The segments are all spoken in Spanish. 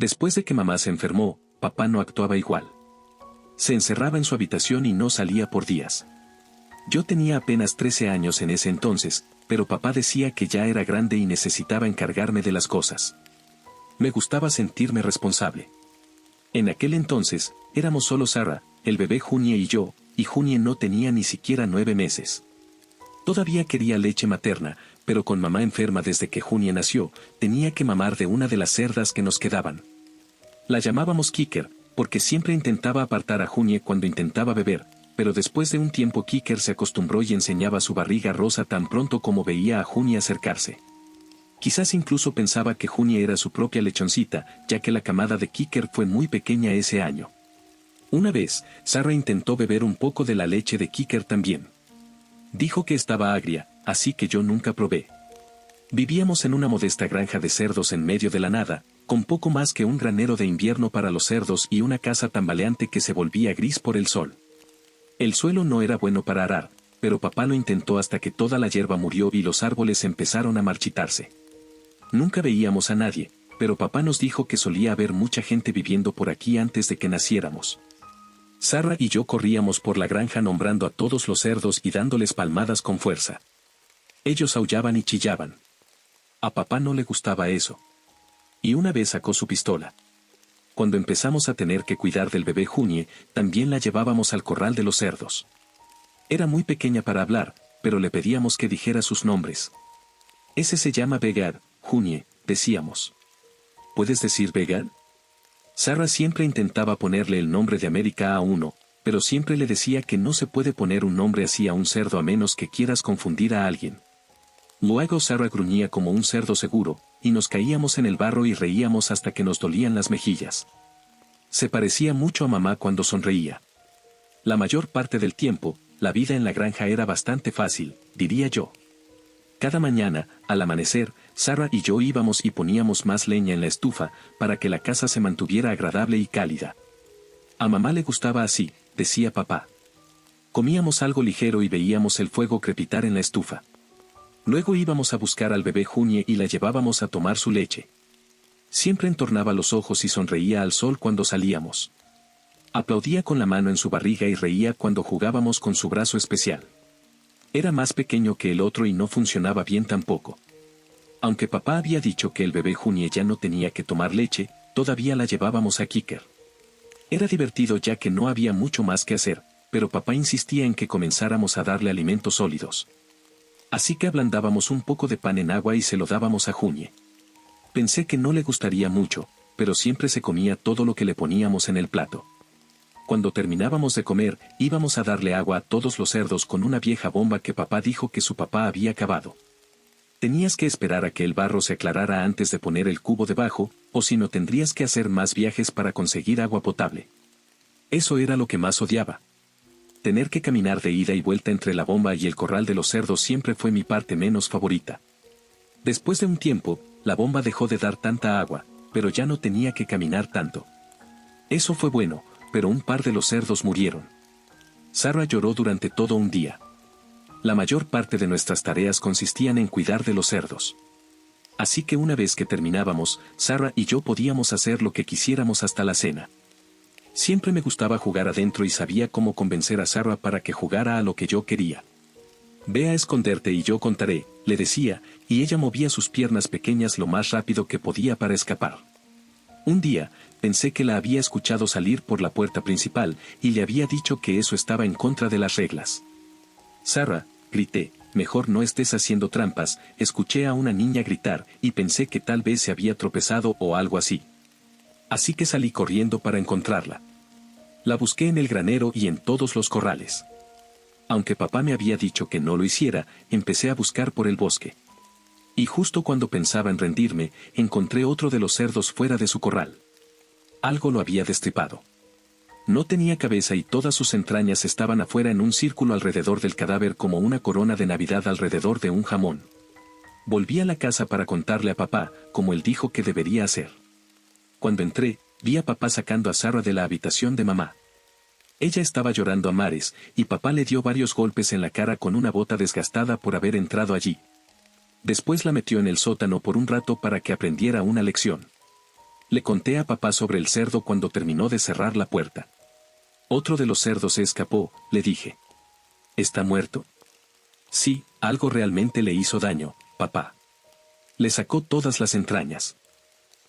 Después de que mamá se enfermó, papá no actuaba igual. Se encerraba en su habitación y no salía por días. Yo tenía apenas 13 años en ese entonces, pero papá decía que ya era grande y necesitaba encargarme de las cosas. Me gustaba sentirme responsable. En aquel entonces, éramos solo Sarah, el bebé Junie y yo, y Junie no tenía ni siquiera 9 meses. Todavía quería leche materna, pero con mamá enferma desde que Junie nació, tenía que mamar de una de las cerdas que nos quedaban. La llamábamos Kicker, porque siempre intentaba apartar a Junie cuando intentaba beber, pero después de un tiempo Kicker se acostumbró y enseñaba su barriga rosa tan pronto como veía a Junie acercarse. Quizás incluso pensaba que Junie era su propia lechoncita, ya que la camada de Kicker fue muy pequeña ese año. Una vez, Sarah intentó beber un poco de la leche de Kicker también. Dijo que estaba agria, así que yo nunca probé. Vivíamos en una modesta granja de cerdos en medio de la nada, con poco más que un granero de invierno para los cerdos y una casa tambaleante que se volvía gris por el sol. El suelo no era bueno para arar, pero papá lo intentó hasta que toda la hierba murió y los árboles empezaron a marchitarse. Nunca veíamos a nadie, pero papá nos dijo que solía haber mucha gente viviendo por aquí antes de que naciéramos. Sarah y yo corríamos por la granja nombrando a todos los cerdos y dándoles palmadas con fuerza. Ellos aullaban y chillaban. A papá no le gustaba eso. Y una vez sacó su pistola. Cuando empezamos a tener que cuidar del bebé Junie, también la llevábamos al corral de los cerdos. Era muy pequeña para hablar, pero le pedíamos que dijera sus nombres. Ese se llama Begad, Junie, decíamos. ¿Puedes decir Begad? Sarah siempre intentaba ponerle el nombre de América a uno, pero siempre le decía que no se puede poner un nombre así a un cerdo a menos que quieras confundir a alguien. Luego Sarah gruñía como un cerdo seguro, y nos caíamos en el barro y reíamos hasta que nos dolían las mejillas. Se parecía mucho a mamá cuando sonreía. La mayor parte del tiempo, la vida en la granja era bastante fácil, diría yo. Cada mañana, al amanecer, Sarah y yo íbamos y poníamos más leña en la estufa, para que la casa se mantuviera agradable y cálida. A mamá le gustaba así, decía papá. Comíamos algo ligero y veíamos el fuego crepitar en la estufa. Luego íbamos a buscar al bebé Junie y la llevábamos a tomar su leche. Siempre entornaba los ojos y sonreía al sol cuando salíamos. Aplaudía con la mano en su barriga y reía cuando jugábamos con su brazo especial. Era más pequeño que el otro y no funcionaba bien tampoco. Aunque papá había dicho que el bebé Junie ya no tenía que tomar leche, todavía la llevábamos a Kicker. Era divertido ya que no había mucho más que hacer, pero papá insistía en que comenzáramos a darle alimentos sólidos. Así que ablandábamos un poco de pan en agua y se lo dábamos a Junie. Pensé que no le gustaría mucho, pero siempre se comía todo lo que le poníamos en el plato. Cuando terminábamos de comer, íbamos a darle agua a todos los cerdos con una vieja bomba que papá dijo que su papá había cavado. Tenías que esperar a que el barro se aclarara antes de poner el cubo debajo, o si no tendrías que hacer más viajes para conseguir agua potable. Eso era lo que más odiaba. Tener que caminar de ida y vuelta entre la bomba y el corral de los cerdos siempre fue mi parte menos favorita. Después de un tiempo, la bomba dejó de dar tanta agua, pero ya no tenía que caminar tanto. Eso fue bueno, pero un par de los cerdos murieron. Sarah lloró durante todo un día. La mayor parte de nuestras tareas consistían en cuidar de los cerdos. Así que una vez que terminábamos, Sarah y yo podíamos hacer lo que quisiéramos hasta la cena. Siempre me gustaba jugar adentro y sabía cómo convencer a Sarah para que jugara a lo que yo quería. Ve a esconderte y yo contaré, le decía, y ella movía sus piernas pequeñas lo más rápido que podía para escapar. Un día, pensé que la había escuchado salir por la puerta principal, y le había dicho que eso estaba en contra de las reglas. Sarah, grité, mejor no estés haciendo trampas, escuché a una niña gritar, y pensé que tal vez se había tropezado o algo así. Así que salí corriendo para encontrarla. La busqué en el granero y en todos los corrales. Aunque papá me había dicho que no lo hiciera, empecé a buscar por el bosque. Y justo cuando pensaba en rendirme, encontré otro de los cerdos fuera de su corral. Algo lo había destripado. No tenía cabeza y todas sus entrañas estaban afuera en un círculo alrededor del cadáver como una corona de Navidad alrededor de un jamón. Volví a la casa para contarle a papá, como él dijo que debería hacer. Cuando entré, vi a papá sacando a Sarah de la habitación de mamá. Ella estaba llorando a mares, y papá le dio varios golpes en la cara con una bota desgastada por haber entrado allí. Después la metió en el sótano por un rato para que aprendiera una lección. Le conté a papá sobre el cerdo cuando terminó de cerrar la puerta. Otro de los cerdos se escapó, le dije. ¿Está muerto? Sí, algo realmente le hizo daño, papá. Le sacó todas las entrañas.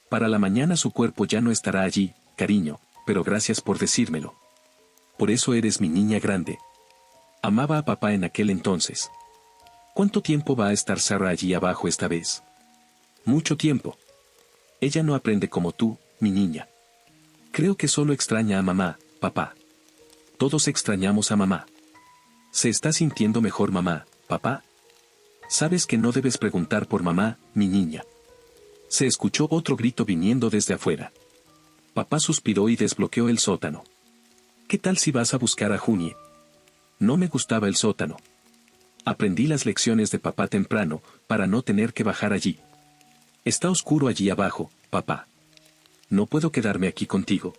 Para la mañana su cuerpo ya no estará allí, cariño, pero gracias por decírmelo. Por eso eres mi niña grande. Amaba a papá en aquel entonces. ¿Cuánto tiempo va a estar Sarah allí abajo esta vez? Mucho tiempo. Ella no aprende como tú, mi niña. Creo que solo extraña a mamá, papá. Todos extrañamos a mamá. ¿Se está sintiendo mejor mamá, papá? Sabes que no debes preguntar por mamá, mi niña. Se escuchó otro grito viniendo desde afuera. Papá suspiró y desbloqueó el sótano. ¿Qué tal si vas a buscar a Junie? No me gustaba el sótano. Aprendí las lecciones de papá temprano, para no tener que bajar allí. Está oscuro allí abajo, papá. No puedo quedarme aquí contigo.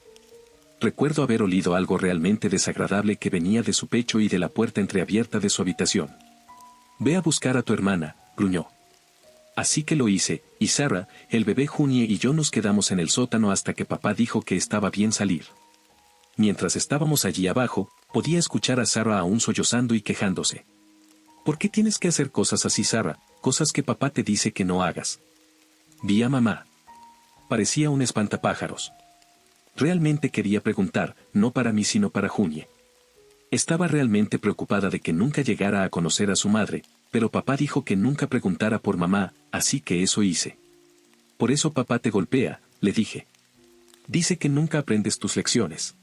Recuerdo haber olido algo realmente desagradable que venía de su pecho y de la puerta entreabierta de su habitación. Ve a buscar a tu hermana, gruñó. Así que lo hice, y Sarah, el bebé Junie y yo nos quedamos en el sótano hasta que papá dijo que estaba bien salir. Mientras estábamos allí abajo, podía escuchar a Sarah aún sollozando y quejándose. ¿Por qué tienes que hacer cosas así, Sarah? Cosas que papá te dice que no hagas. Vi a mamá. Parecía un espantapájaros. Realmente quería preguntar, no para mí sino para Junie. Estaba realmente preocupada de que nunca llegara a conocer a su madre, pero papá dijo que nunca preguntara por mamá, así que eso hice. Por eso papá te golpea, le dije. Dice que nunca aprendes tus lecciones.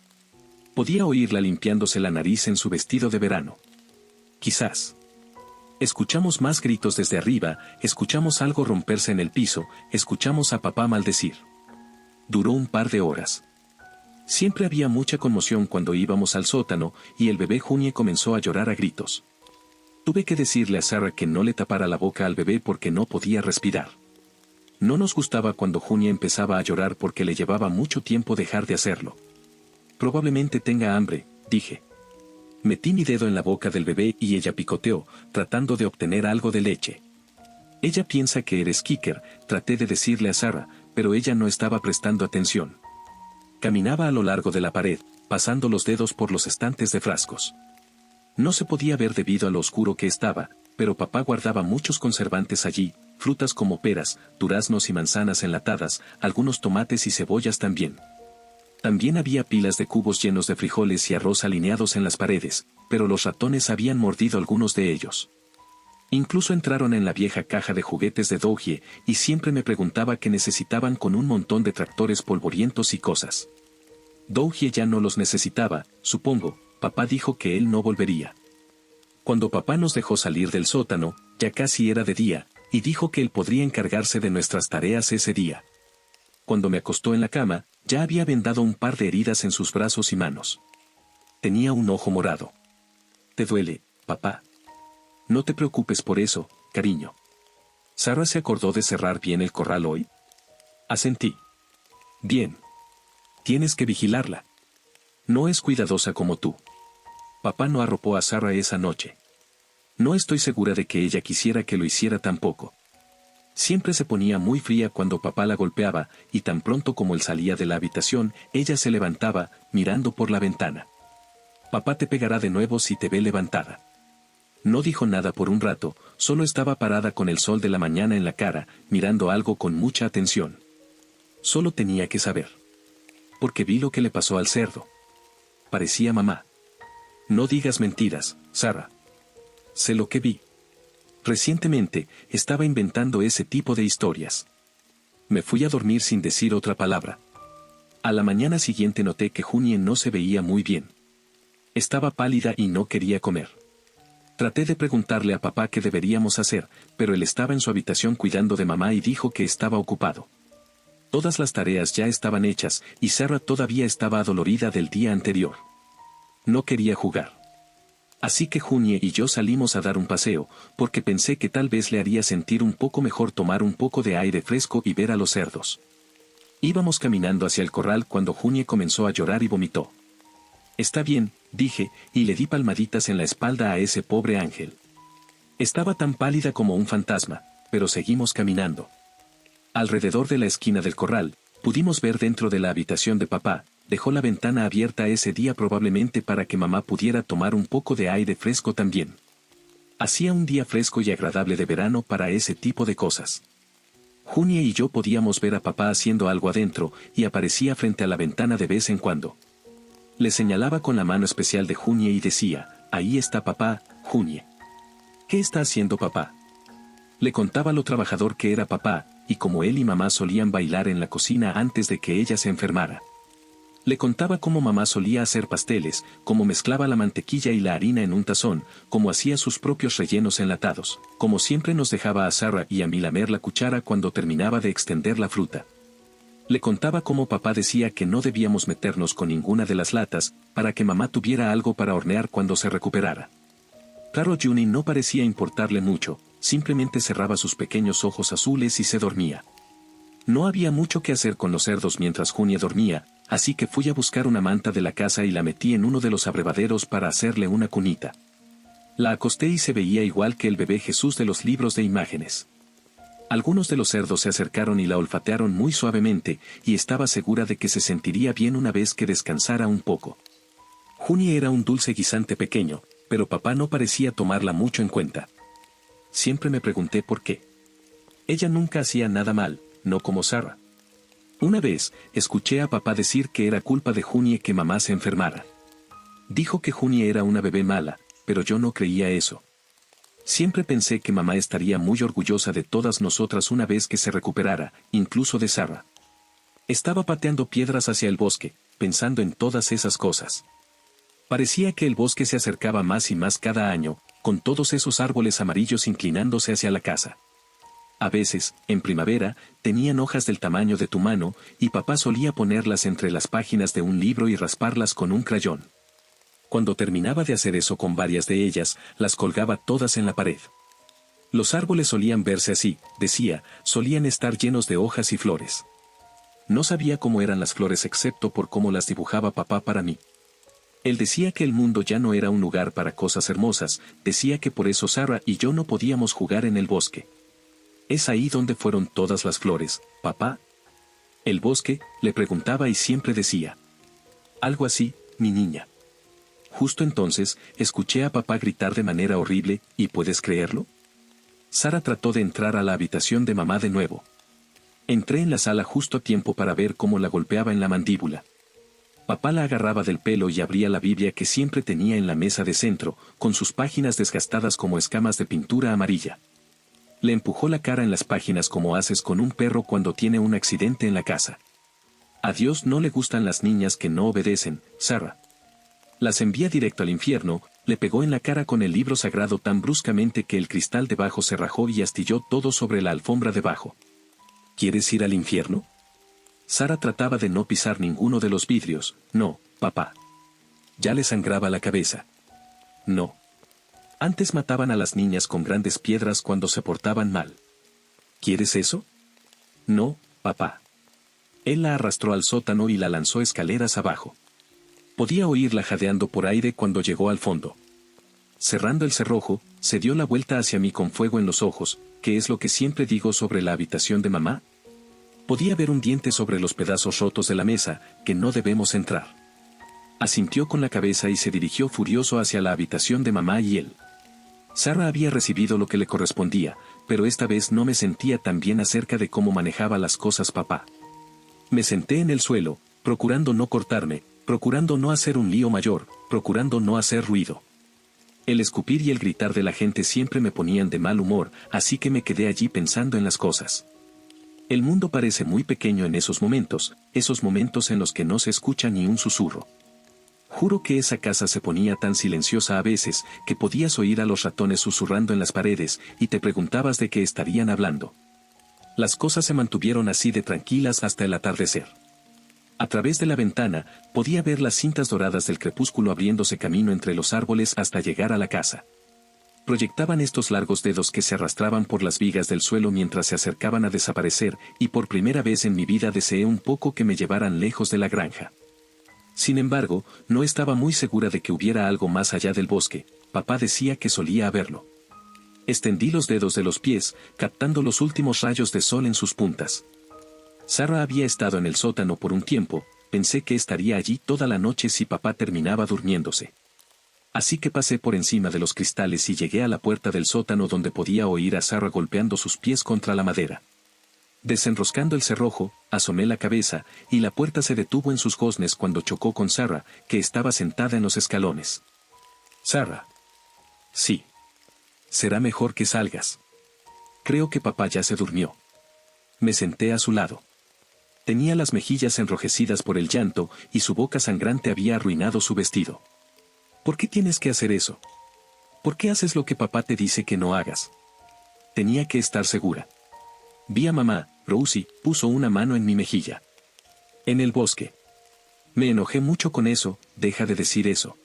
Podía oírla limpiándose la nariz en su vestido de verano. Quizás. Escuchamos más gritos desde arriba, escuchamos algo romperse en el piso, escuchamos a papá maldecir. Duró un par de horas. Siempre había mucha conmoción cuando íbamos al sótano, y el bebé Junie comenzó a llorar a gritos. Tuve que decirle a Sarah que no le tapara la boca al bebé porque no podía respirar. No nos gustaba cuando Junie empezaba a llorar porque le llevaba mucho tiempo dejar de hacerlo. Probablemente tenga hambre, dije. Metí mi dedo en la boca del bebé y ella picoteó, tratando de obtener algo de leche. Ella piensa que eres kicker, traté de decirle a Sarah, pero ella no estaba prestando atención. Caminaba a lo largo de la pared, pasando los dedos por los estantes de frascos. No se podía ver debido a lo oscuro que estaba, pero papá guardaba muchos conservantes allí, frutas como peras, duraznos y manzanas enlatadas, algunos tomates y cebollas también. También había pilas de cubos llenos de frijoles y arroz alineados en las paredes, pero los ratones habían mordido algunos de ellos. Incluso entraron en la vieja caja de juguetes de Dougie, y siempre me preguntaba qué necesitaban con un montón de tractores polvorientos y cosas. Dougie ya no los necesitaba, supongo, papá dijo que él no volvería. Cuando papá nos dejó salir del sótano, ya casi era de día, y dijo que él podría encargarse de nuestras tareas ese día. Cuando me acostó en la cama, ya había vendado un par de heridas en sus brazos y manos. Tenía un ojo morado. ¿Te duele, papá? No te preocupes por eso, cariño. ¿Sarah se acordó de cerrar bien el corral hoy? Asentí. Bien. Tienes que vigilarla. No es cuidadosa como tú. Papá no arropó a Sarah esa noche. No estoy segura de que ella quisiera que lo hiciera tampoco. Siempre se ponía muy fría cuando papá la golpeaba, y tan pronto como él salía de la habitación, ella se levantaba, mirando por la ventana. Papá te pegará de nuevo si te ve levantada. No dijo nada por un rato, solo estaba parada con el sol de la mañana en la cara, mirando algo con mucha atención. Solo tenía que saber. Porque vi lo que le pasó al cerdo. Parecía mamá. No digas mentiras, Sarah. Sé lo que vi. Recientemente, estaba inventando ese tipo de historias. Me fui a dormir sin decir otra palabra. A la mañana siguiente noté que Junie no se veía muy bien. Estaba pálida y no quería comer. Traté de preguntarle a papá qué deberíamos hacer, pero él estaba en su habitación cuidando de mamá y dijo que estaba ocupado. Todas las tareas ya estaban hechas, y Sarah todavía estaba adolorida del día anterior. No quería jugar. Así que Junie y yo salimos a dar un paseo, porque pensé que tal vez le haría sentir un poco mejor tomar un poco de aire fresco y ver a los cerdos. Íbamos caminando hacia el corral cuando Junie comenzó a llorar y vomitó. Está bien, dije, y le di palmaditas en la espalda a ese pobre ángel. Estaba tan pálida como un fantasma, pero seguimos caminando. Alrededor de la esquina del corral, Pudimos ver dentro de la habitación de papá. Dejó la ventana abierta ese día probablemente para que mamá pudiera tomar un poco de aire fresco también. Hacía un día fresco y agradable de verano para ese tipo de cosas. Junie y yo podíamos ver a papá haciendo algo adentro, y aparecía frente a la ventana de vez en cuando. Le señalaba con la mano especial de Junie y decía, ahí está papá, Junie. ¿Qué está haciendo papá? Le contaba lo trabajador que era papá, y cómo él y mamá solían bailar en la cocina antes de que ella se enfermara. Le contaba cómo mamá solía hacer pasteles, cómo mezclaba la mantequilla y la harina en un tazón, cómo hacía sus propios rellenos enlatados, cómo siempre nos dejaba a Sarah y a mí lamer la cuchara cuando terminaba de extender la fruta. Le contaba cómo papá decía que no debíamos meternos con ninguna de las latas, para que mamá tuviera algo para hornear cuando se recuperara. Claro, Junie no parecía importarle mucho, simplemente cerraba sus pequeños ojos azules y se dormía. No había mucho que hacer con los cerdos mientras Junie dormía, así que fui a buscar una manta de la casa y la metí en uno de los abrevaderos para hacerle una cunita. La acosté y se veía igual que el bebé Jesús de los libros de imágenes. Algunos de los cerdos se acercaron y la olfatearon muy suavemente, y estaba segura de que se sentiría bien una vez que descansara un poco. Junie era un dulce guisante pequeño, pero papá no parecía tomarla mucho en cuenta. Siempre me pregunté por qué. Ella nunca hacía nada mal, no como Sarah. Una vez, escuché a papá decir que era culpa de Junie que mamá se enfermara. Dijo que Junie era una bebé mala, pero yo no creía eso. Siempre pensé que mamá estaría muy orgullosa de todas nosotras una vez que se recuperara, incluso de Sarah. Estaba pateando piedras hacia el bosque, pensando en todas esas cosas. Parecía que el bosque se acercaba más y más cada año, con todos esos árboles amarillos inclinándose hacia la casa. A veces, en primavera, tenían hojas del tamaño de tu mano, y papá solía ponerlas entre las páginas de un libro y rasparlas con un crayón. Cuando terminaba de hacer eso con varias de ellas, las colgaba todas en la pared. Los árboles solían verse así, decía, solían estar llenos de hojas y flores. No sabía cómo eran las flores excepto por cómo las dibujaba papá para mí. Él decía que el mundo ya no era un lugar para cosas hermosas, decía que por eso Sarah y yo no podíamos jugar en el bosque. ¿Es ahí donde fueron todas las flores, papá? ¿El bosque?, le preguntaba y siempre decía. Algo así, mi niña. Justo entonces, escuché a papá gritar de manera horrible, ¿y puedes creerlo? Sarah trató de entrar a la habitación de mamá de nuevo. Entré en la sala justo a tiempo para ver cómo la golpeaba en la mandíbula. Papá la agarraba del pelo y abría la Biblia que siempre tenía en la mesa de centro, con sus páginas desgastadas como escamas de pintura amarilla. Le empujó la cara en las páginas como haces con un perro cuando tiene un accidente en la casa. A Dios no le gustan las niñas que no obedecen, Sarah. Las envía directo al infierno, le pegó en la cara con el libro sagrado tan bruscamente que el cristal debajo se rajó y astilló todo sobre la alfombra debajo. ¿Quieres ir al infierno? Sarah trataba de no pisar ninguno de los vidrios. No, papá. Ya le sangraba la cabeza. No. Antes mataban a las niñas con grandes piedras cuando se portaban mal. ¿Quieres eso? No, papá. Él la arrastró al sótano y la lanzó escaleras abajo. Podía oírla jadeando por aire cuando llegó al fondo. Cerrando el cerrojo, se dio la vuelta hacia mí con fuego en los ojos, que es lo que siempre digo sobre la habitación de mamá. Podía ver un diente sobre los pedazos rotos de la mesa, que no debemos entrar. Asintió con la cabeza y se dirigió furioso hacia la habitación de mamá y él. Sarah había recibido lo que le correspondía, pero esta vez no me sentía tan bien acerca de cómo manejaba las cosas papá. Me senté en el suelo, procurando no cortarme, procurando no hacer un lío mayor, procurando no hacer ruido. El escupir y el gritar de la gente siempre me ponían de mal humor, así que me quedé allí pensando en las cosas. El mundo parece muy pequeño en esos momentos en los que no se escucha ni un susurro. Juro que esa casa se ponía tan silenciosa a veces, que podías oír a los ratones susurrando en las paredes, y te preguntabas de qué estarían hablando. Las cosas se mantuvieron así de tranquilas hasta el atardecer. A través de la ventana, podía ver las cintas doradas del crepúsculo abriéndose camino entre los árboles hasta llegar a la casa. Proyectaban estos largos dedos que se arrastraban por las vigas del suelo mientras se acercaban a desaparecer, y por primera vez en mi vida deseé un poco que me llevaran lejos de la granja. Sin embargo, no estaba muy segura de que hubiera algo más allá del bosque. Papá decía que solía haberlo. Extendí los dedos de los pies, captando los últimos rayos de sol en sus puntas. Sarah había estado en el sótano por un tiempo, pensé que estaría allí toda la noche si papá terminaba durmiéndose. Así que pasé por encima de los cristales y llegué a la puerta del sótano donde podía oír a Sarah golpeando sus pies contra la madera. Desenroscando el cerrojo, asomé la cabeza, y la puerta se detuvo en sus goznes cuando chocó con Sarah, que estaba sentada en los escalones. «Sarah». «Sí. Será mejor que salgas. Creo que papá ya se durmió». Me senté a su lado. Tenía las mejillas enrojecidas por el llanto, y su boca sangrante había arruinado su vestido. «¿Por qué tienes que hacer eso? ¿Por qué haces lo que papá te dice que no hagas?» Tenía que estar segura. Vi a mamá. Rosie puso una mano en mi mejilla. «En el bosque». Me enojé mucho con eso. «Deja de decir eso.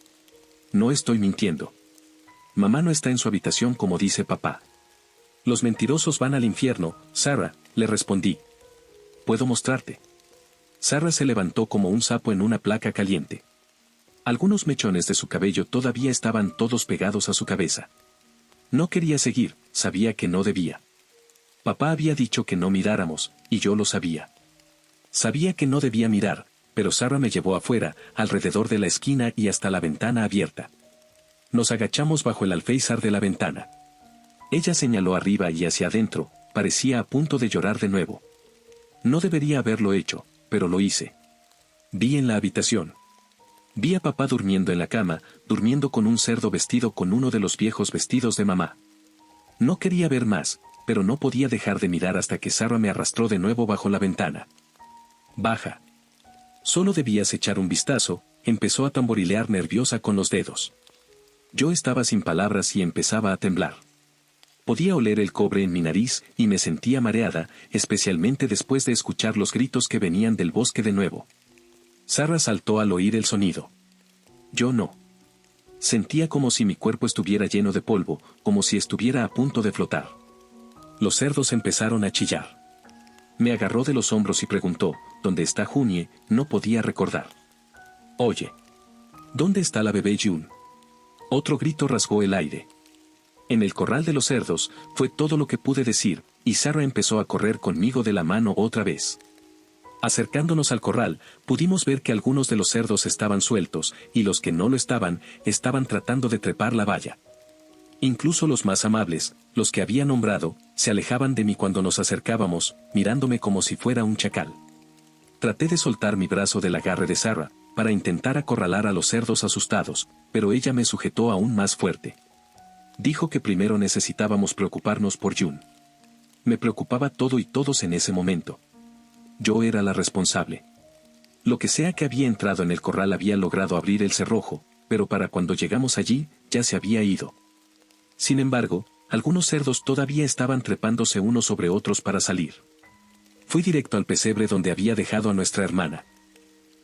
No estoy mintiendo. Mamá no está en su habitación como dice papá». «Los mentirosos van al infierno, Sarah», le respondí. «Puedo mostrarte». Sarah se levantó como un sapo en una placa caliente. Algunos mechones de su cabello todavía estaban todos pegados a su cabeza. No quería seguir, sabía que no debía. Papá había dicho que no miráramos, y yo lo sabía. Sabía que no debía mirar, pero Sarah me llevó afuera, alrededor de la esquina y hasta la ventana abierta. Nos agachamos bajo el alféizar de la ventana. Ella señaló arriba y hacia adentro, parecía a punto de llorar de nuevo. No debería haberlo hecho, pero lo hice. Vi en la habitación. Vi a papá durmiendo en la cama, durmiendo con un cerdo vestido con uno de los viejos vestidos de mamá. No quería ver más, pero no podía dejar de mirar hasta que Sarah me arrastró de nuevo bajo la ventana. «Baja. Solo debías echar un vistazo», empezó a tamborilear nerviosa con los dedos. Yo estaba sin palabras y empezaba a temblar. Podía oler el cobre en mi nariz y me sentía mareada, especialmente después de escuchar los gritos que venían del bosque de nuevo. Sarah saltó al oír el sonido. Yo no. Sentía como si mi cuerpo estuviera lleno de polvo, como si estuviera a punto de flotar. Los cerdos empezaron a chillar. Me agarró de los hombros y preguntó, «¿Dónde está Junie?». No podía recordar. «Oye. ¿Dónde está la bebé June?». Otro grito rasgó el aire. «En el corral de los cerdos», fue todo lo que pude decir, y Sarah empezó a correr conmigo de la mano otra vez. Acercándonos al corral, pudimos ver que algunos de los cerdos estaban sueltos, y los que no lo estaban tratando de trepar la valla. Incluso los más amables, los que había nombrado, se alejaban de mí cuando nos acercábamos, mirándome como si fuera un chacal. Traté de soltar mi brazo del agarre de Sarah, para intentar acorralar a los cerdos asustados, pero ella me sujetó aún más fuerte. Dijo que primero necesitábamos preocuparnos por June. Me preocupaba todo y todos en ese momento. Yo era la responsable. Lo que sea que había entrado en el corral había logrado abrir el cerrojo, pero para cuando llegamos allí, ya se había ido. Sin embargo, algunos cerdos todavía estaban trepándose unos sobre otros para salir. Fui directo al pesebre donde había dejado a nuestra hermana.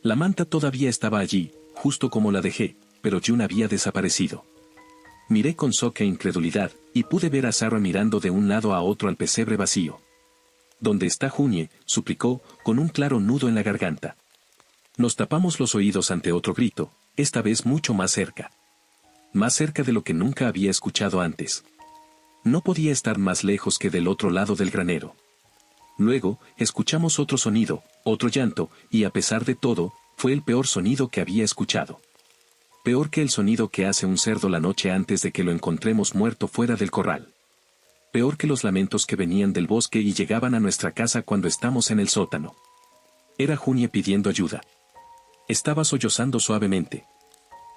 La manta todavía estaba allí, justo como la dejé, pero June había desaparecido. Miré con shock e incredulidad, y pude ver a Sarah mirando de un lado a otro al pesebre vacío. «¿Dónde está Junie?», suplicó, con un claro nudo en la garganta. Nos tapamos los oídos ante otro grito, esta vez mucho más cerca. Más cerca de lo que nunca había escuchado antes. No podía estar más lejos que del otro lado del granero. Luego, escuchamos otro sonido, otro llanto, y a pesar de todo, fue el peor sonido que había escuchado. Peor que el sonido que hace un cerdo la noche antes de que lo encontremos muerto fuera del corral. Peor que los lamentos que venían del bosque y llegaban a nuestra casa cuando estamos en el sótano. Era Junie pidiendo ayuda. Estaba sollozando suavemente.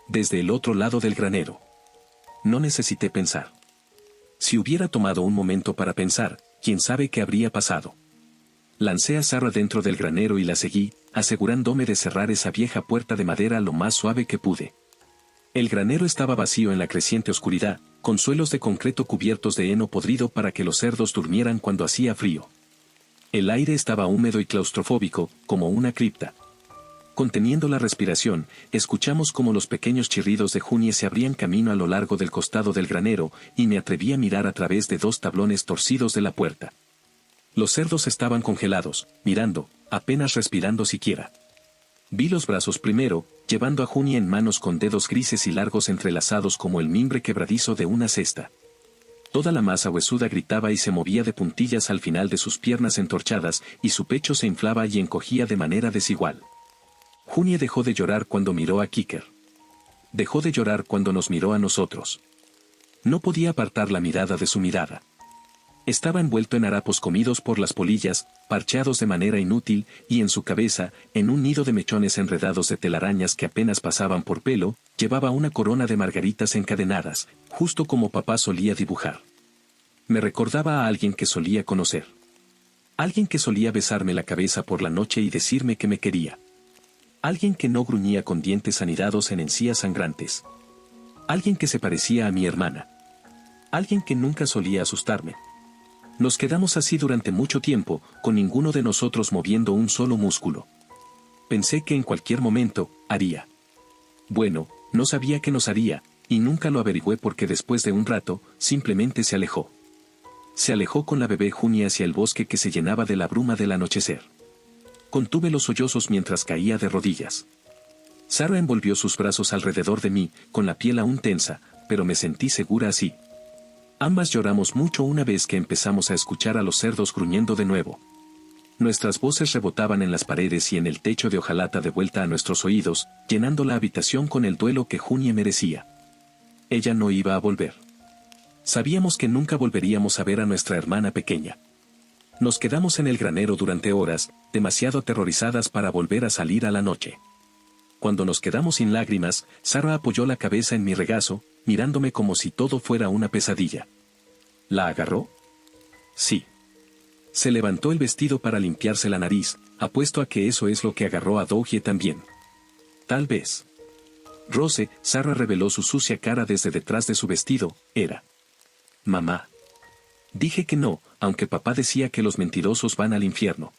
Desde el otro lado del granero. No necesité pensar. Si hubiera tomado un momento para pensar, quién sabe qué habría pasado. Lancé a Sarah dentro del granero y la seguí, asegurándome de cerrar esa vieja puerta de madera lo más suave que pude. El granero estaba vacío en la creciente oscuridad, con suelos de concreto cubiertos de heno podrido para que los cerdos durmieran cuando hacía frío. El aire estaba húmedo y claustrofóbico, como una cripta. Conteniendo la respiración, escuchamos como los pequeños chirridos de Junie se abrían camino a lo largo del costado del granero, y me atreví a mirar a través de dos tablones torcidos de la puerta. Los cerdos estaban congelados, mirando, apenas respirando siquiera. Vi los brazos primero, llevando a Junie en manos con dedos grises y largos entrelazados como el mimbre quebradizo de una cesta. Toda la masa huesuda gritaba y se movía de puntillas al final de sus piernas entorchadas, y su pecho se inflaba y encogía de manera desigual. Junie dejó de llorar cuando miró a Kicker. Dejó de llorar cuando nos miró a nosotros. No podía apartar la mirada de su mirada. Estaba envuelto en harapos comidos por las polillas, parcheados de manera inútil, y en su cabeza, en un nido de mechones enredados de telarañas que apenas pasaban por pelo, llevaba una corona de margaritas encadenadas, justo como papá solía dibujar. Me recordaba a alguien que solía conocer. Alguien que solía besarme la cabeza por la noche y decirme que me quería. Alguien que no gruñía con dientes anidados en encías sangrantes. Alguien que se parecía a mi hermana. Alguien que nunca solía asustarme. Nos quedamos así durante mucho tiempo, con ninguno de nosotros moviendo un solo músculo. Pensé que en cualquier momento, haría. Bueno, no sabía qué nos haría, y nunca lo averigüé porque después de un rato, simplemente se alejó. Se alejó con la bebé Junie hacia el bosque que se llenaba de la bruma del anochecer. Contuve los sollozos mientras caía de rodillas. Sarah envolvió sus brazos alrededor de mí, con la piel aún tensa, pero me sentí segura así. Ambas lloramos mucho una vez que empezamos a escuchar a los cerdos gruñendo de nuevo. Nuestras voces rebotaban en las paredes y en el techo de hojalata de vuelta a nuestros oídos, llenando la habitación con el duelo que Junie merecía. Ella no iba a volver. Sabíamos que nunca volveríamos a ver a nuestra hermana pequeña. Nos quedamos en el granero durante horas, demasiado aterrorizadas para volver a salir a la noche. Cuando nos quedamos sin lágrimas, Sarah apoyó la cabeza en mi regazo, mirándome como si todo fuera una pesadilla. ¿La agarró? Sí. Se levantó el vestido para limpiarse la nariz, apuesto a que eso es lo que agarró a Dougie también. Tal vez. Rose, Sarah reveló su sucia cara desde detrás de su vestido, era. Mamá. Dije que no, aunque papá decía que los mentirosos van al infierno.